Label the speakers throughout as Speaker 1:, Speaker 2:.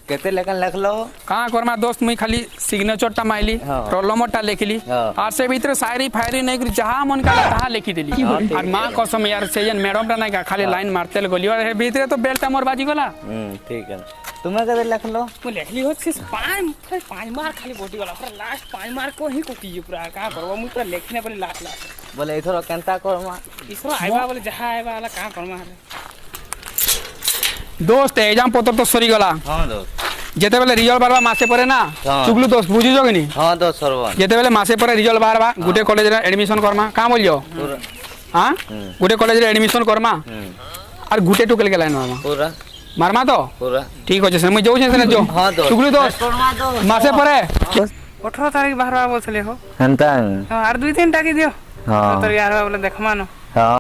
Speaker 1: केते लेखन लिखलो
Speaker 2: कहाँ करमा दोस्त मुई खाली सिग्नेचर टा माइली
Speaker 1: हाँ।
Speaker 2: रोल नंबर टा लिखली
Speaker 1: हाँ।
Speaker 2: और से भीतर शायरी फायरी नहीं करी जहाँ मन का तहा लिखी दिली
Speaker 1: हाँ, ठीक
Speaker 2: और माँ कसम यार से जन मैडम टा नहीं का खाली लाइन मारते गली और हे भीतर तो बेल्ट मोर बाजी गला
Speaker 1: ठीक है तुम्हें केते लिखलो
Speaker 2: मैं लिखली हो सिर्फ पाँच मार खाली बोटी वाला पूरा लास्ट 5 मार को ही कोटी पूरा का करबो मुई पूरा लिखने पर लास्ट
Speaker 1: बोले इथरो केनता करमा
Speaker 2: इसरो आइबा बोले जहाँ आइबा वाला का करमा दोस्त एग्जाम पत्र तो सरी गला
Speaker 1: हां दोस्त
Speaker 2: जेते बेले रिजल्ट बारबा मासे परे ना
Speaker 1: हाँ।
Speaker 2: चुगलू दोस्त बुझी जो कि नहीं
Speaker 1: हां दोस्त सरवन
Speaker 2: जेते बेले मासे परे रिजल्ट बारबा गुटे कॉलेज रे एडमिशन करमा का बोलियो
Speaker 1: पूरा
Speaker 2: हां गुटे कॉलेज रे एडमिशन करमा और गुटे टुकल के लाइन मारमा
Speaker 1: पूरा
Speaker 2: मारमा तो
Speaker 1: पूरा
Speaker 2: ठीक होचे से मैं जाऊ छे से जो
Speaker 1: हां दोस्त
Speaker 2: चुगलू दोस्त मासे परे
Speaker 3: 18 तारीख बाहर बोलते हो
Speaker 1: हेनता
Speaker 3: और 2-3 टाकी दियो
Speaker 1: हां
Speaker 3: तो यार बोले देखमा न
Speaker 1: हां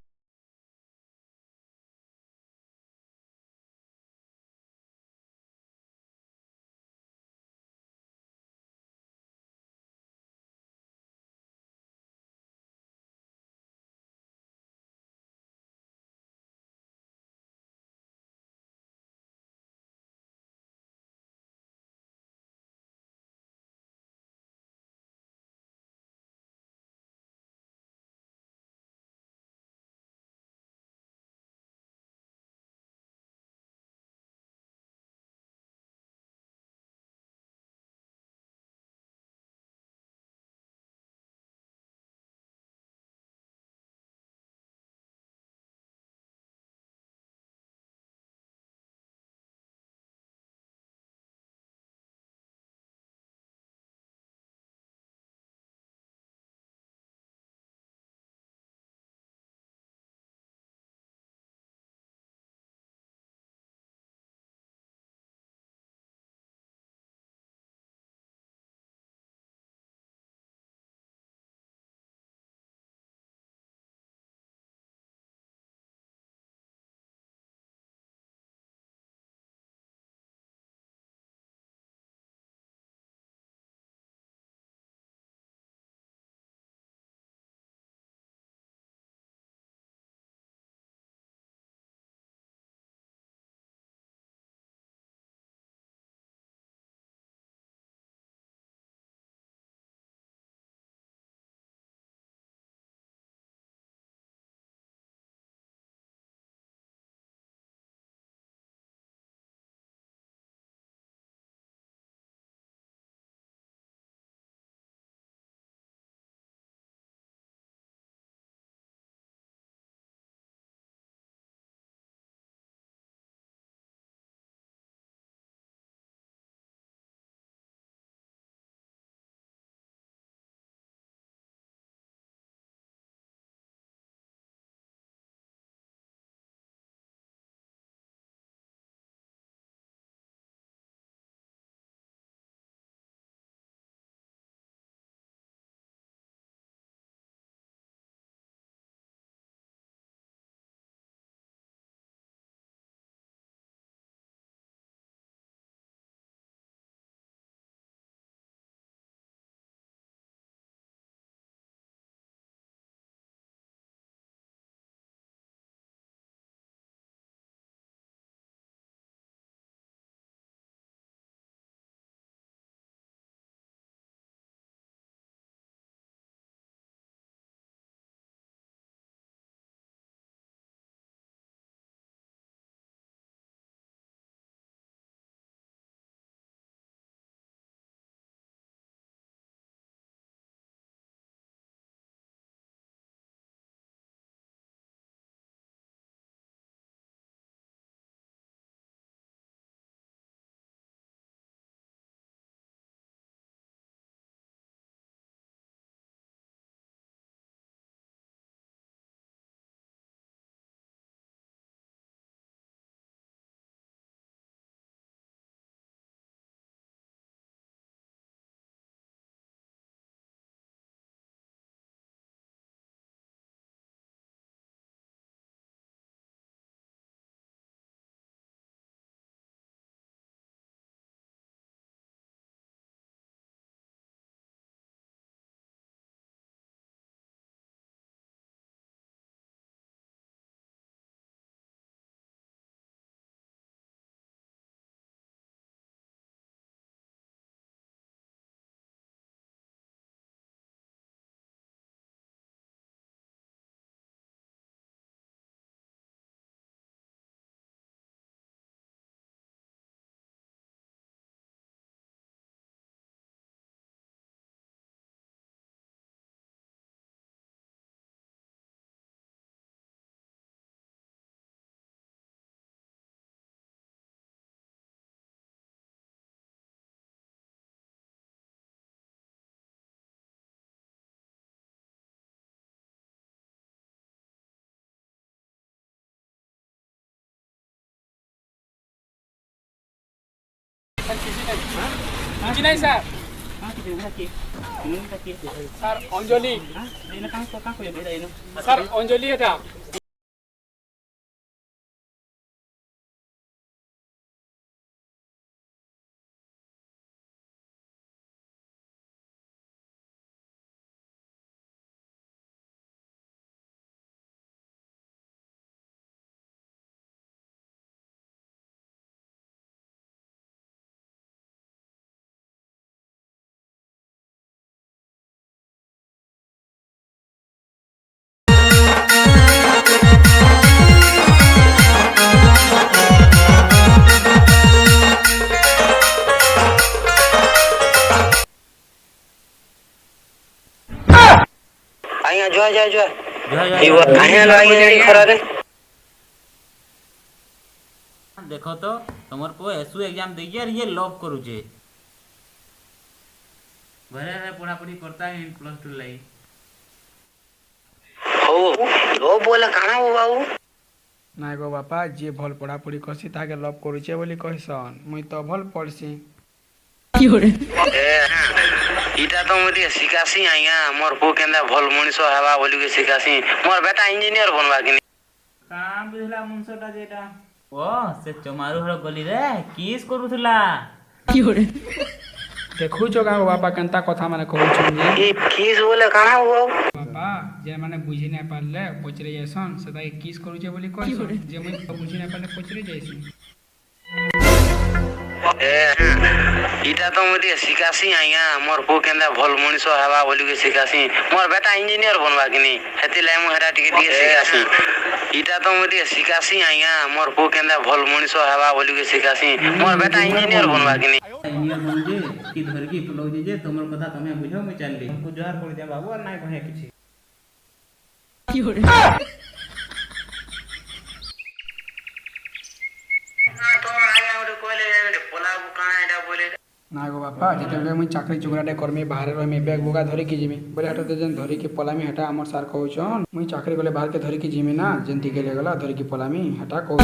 Speaker 2: କିଛି ନାହିଁ ସାର୍ ସାର୍ ଅଞ୍ଜଳି ସାର୍ ଅଞ୍ଜଳି ଏଟା
Speaker 4: आइया जो इवा काहे लागी जड़ी खरा रे
Speaker 5: देखो तो तुमर पो एसु एग्जाम दे यार ये लव करूचे घरे रे पढ़ा पढ़ी करता है प्लस 2 लाई
Speaker 4: हो लो बोला काना हो बाबू
Speaker 3: ନାଇଁ ଗୋ ବାପା ଯିଏ ଭଲ ପଢ଼ାପଢ଼ି କରସି ତାକେ ଲଭ୍ କରୁଛେ ବୋଲି କହିସନ୍ ମୁଇଁ ତ ଭଲ ପଢ଼ସି
Speaker 4: इटा तो मते सिकासी आइया मोर पो केंदा भल मनिसो हवा बोली के सिकासी मोर बेटा इंजीनियर बनवा कि
Speaker 5: काम बुझला मुंसटा जेटा ओ से चमारू हर गली रे किस करूथला
Speaker 3: ଦେଖୁଛ କାଁ ଗୋ ବାପା କେନ୍ତା କଥା ମାନେ କହୁଛନ୍ ଯେ
Speaker 4: ई किस बोले काना हो
Speaker 3: ବାପା ଯେ ମାନେ ବୁଝି ନାଇଁ ପାରିଲେ ପଚରେ ଯାଇସନ୍ ସେ ତାକେ କିସ୍ କରୁଛେ ବୋଲି କହିସନ୍ ଯେ ମୁଇଁ ବୁଝି ନାଇଁ ପାରିଲେ ପଚରେ ଯାଇସି
Speaker 4: इटा तो मते सिकासी आइया मोर पो केंदा भल मनिसो हवा बोली के सिकासी मोर बेटा इंजीनियर बनवा कि हेति लाई मु हेरा टिके टिके सिकासी इटा तो मते सिकासी आइया मोर पो केंदा भल मनिसो हवा बोली के सिकासी मोर बेटा इंजीनियर बनवा कि
Speaker 5: इंजीनियर बनजे की धर की पुलो जे तुमर कथा तमे बुझो मैं चलली को जोहार कर दे बाबू और नाय कहे किछि
Speaker 4: तो आइया ओटे कोले जाबे पोला को काना एटा बोले
Speaker 3: ନା ଗୋ ବାପା ଯେତେବେଳେ ମୁଇଁ ଚାକିରି ଚୁଗୁରାଟେ କରମି ବାହାରେ ରହିମି ବ୍ୟାଗ୍ ବୁଗା ଧରିକି ଯିମି ବୋଲେ ହେଟା ଯେନ୍ ଧରିକି ପଲାମି ହେଟା ଆମର ସାର୍ କହୁଛନ୍ ମୁଇଁ ଚାକିରି ଗଲେ ବାହାରକେ ଧରିକି ଯିମି ନା ଯେମିତି ଗଲେ ଗଲା ଧରିକି ପଲାମି ହେଟା କହୁଛ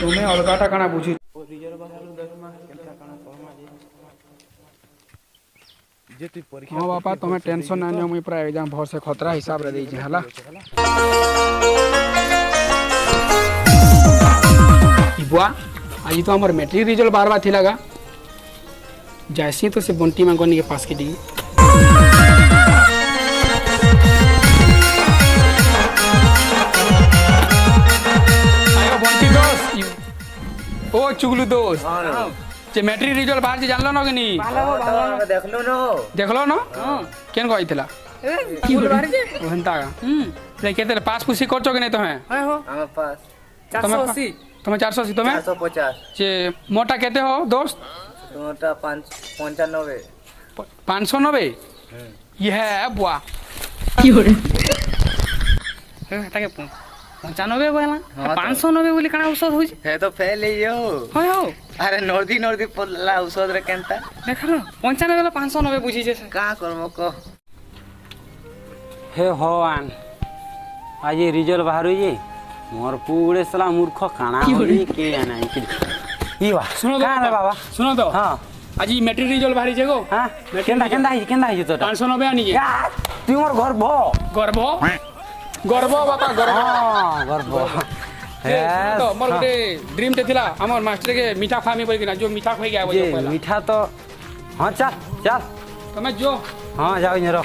Speaker 3: ତୁମେ ଅଲଗାଟା କାଣା ବୁଝି ହଁ ବାପା ତମେ ଟେନସନ୍ ନାଇଁ ନିଅ ମୁଇଁ ପୁରା ଏକ୍ଜାମ୍ ଭଲସେ ଖତରା ହିସାବରେ ଦେଇଛି ହେଲା बुआ आज तो हमारे मैट्रिक रिजल्ट बार बार थिला जैसे तो से बंटी मांगनी के पास के दी आयो बंटी दोस्त ओ चुगलू दोस्त जे मैट्रिक रिजल्ट बाहर से जानलो न कि नी देखलो न केन गई थिला
Speaker 2: फूल बाहर जे
Speaker 3: ओहंता रे केते पास पुसी करछो कि नहीं तमे
Speaker 2: हो
Speaker 1: আমার পাস
Speaker 2: 480
Speaker 3: तमे 480 तमे
Speaker 1: 450
Speaker 3: जे मोटा केते हो दोस्त
Speaker 1: তোমারটা 95
Speaker 3: 590 ये है बुआ
Speaker 2: ତାକେ 95 बोला 590 बोली काना औषध होई
Speaker 1: হে তো ফেল হইও
Speaker 2: হয় हो
Speaker 1: আরে নর্দি পড়লা ঔষধ রে কেনতা
Speaker 2: देखलो 95 बोला 590 बुझी जे
Speaker 1: কা করব ক
Speaker 5: हे भगवान आज रिजल्ट बाहर जे मोर पुड़े साला मूर्ख काना होली के जाना ई वा
Speaker 3: सुनो तो
Speaker 5: रे बाबा
Speaker 3: सुनो तो
Speaker 5: हां
Speaker 3: आज ई मैट्रिक रिजल्ट बाहरी जेगो
Speaker 5: हां केंदा ही तो
Speaker 3: 590 आनी जे
Speaker 5: तू मोर घर भो
Speaker 3: गर्भ गर्भ बापा गर्भ
Speaker 5: हां घर भो
Speaker 3: तो मोर गोटे ड्रीम ते थिला हमर मास्टर के मीठा खामी बोल के ना जो मीठा खाई गया
Speaker 5: ये
Speaker 3: वो
Speaker 5: मीठा तो हां चल
Speaker 3: तमे जो
Speaker 5: हां जाओ नेरो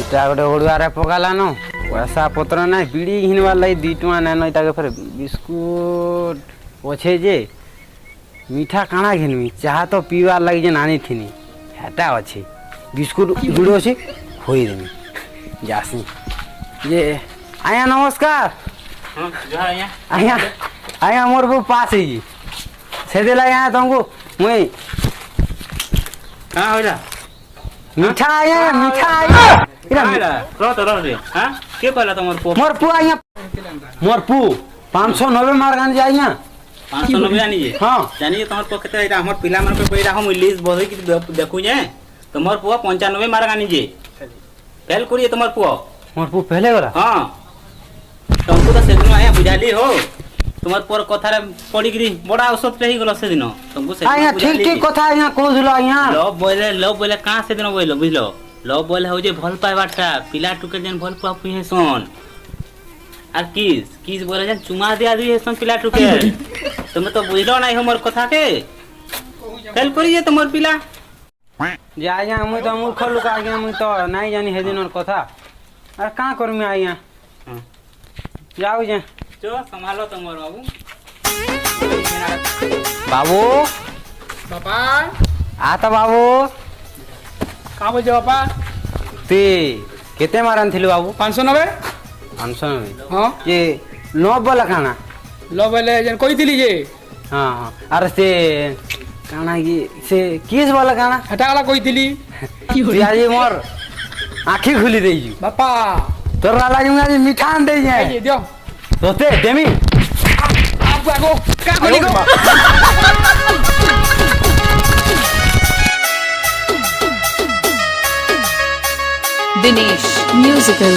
Speaker 5: इटा गोटे ओडुआरे पकालानो पैसा पत्र नहीं बीड़ी घिनवार लगी 2 टका नहीं ताके फिर बिस्कुट पछे जे मीठा काना घिनमी चाह तो पीवार लगी जे नानी थिनी हेटा अच्छे बिस्कुट जुड़ो से होई देमी जासी ये आया नमस्कार हां जा आया मोर को पास है जी से देला यहाँ तुमको मुई हां होइला
Speaker 3: मीठा आया
Speaker 5: रो तो रे हां के कहला तमर पो
Speaker 3: मोर पुआ आया
Speaker 5: मोर पू 590 मार गान जाइया
Speaker 2: 590 जानी जे
Speaker 5: हां
Speaker 2: जानी जे तमर पो केते एटा हमर पिला मन पे कइरा हम लिस्ट बधई कि देखु जे तमर पो 95 मार गानी जे फेल करिए तमर पो
Speaker 5: मोर पू पहले वाला
Speaker 2: हां तुमको तो सेदिन आया बुझाली हो তোমার পর কথারে পড়িকি বড় ঔষধ হেই গল সেদিন তোমাকে
Speaker 5: আজ্ঞা ঠিক ঠিক কথা আজ্ঞা কହୁଥିଲ আজ্ঞା
Speaker 2: লভ বলে কাঁ সেদিন বইল বুঝল লভ বলে হচ্ছে ভাল পাইবারটা পিলা টুকে যেন ভাল পাওয়া পুই হেসন আর কিস কিস বলে যেন চুমা দিয়া দি হেসন পিলা টুকে তুমি তো বুঝলো নাই हमर কথা কে ফেল করি যে তোমার পিলা
Speaker 5: যে আজ্ঞা মুই তো মূর্খ লোক আজ্ঞা মুই তো নাই জানি হেদিনর কথা আর কাঁ করমি আজ্ঞা যাও যে
Speaker 2: চো সম্ভালো তোমার বাবু
Speaker 5: বাবু
Speaker 3: বাপা
Speaker 5: আ তো বাবু
Speaker 3: কাঁ বলছে বাপা
Speaker 5: তুই কেতে মারান থিলু বাবু
Speaker 3: 590
Speaker 5: 590
Speaker 3: হ্যাঁ
Speaker 5: যে নো বলা কানা
Speaker 3: লো বলে যেন কইଥିଲି যে
Speaker 5: हाँ हाँ अरे से काना की से किस वाला काना
Speaker 3: হেটা গলা কইଥିଲି
Speaker 5: आज मोर आँखी खुली दे
Speaker 3: বাপা
Speaker 5: तोर वाला आज मीठा आन दे
Speaker 3: এই যে দিও
Speaker 5: तोते देमी
Speaker 3: আপু আগো কা কলি গো
Speaker 6: Dinesh Musical.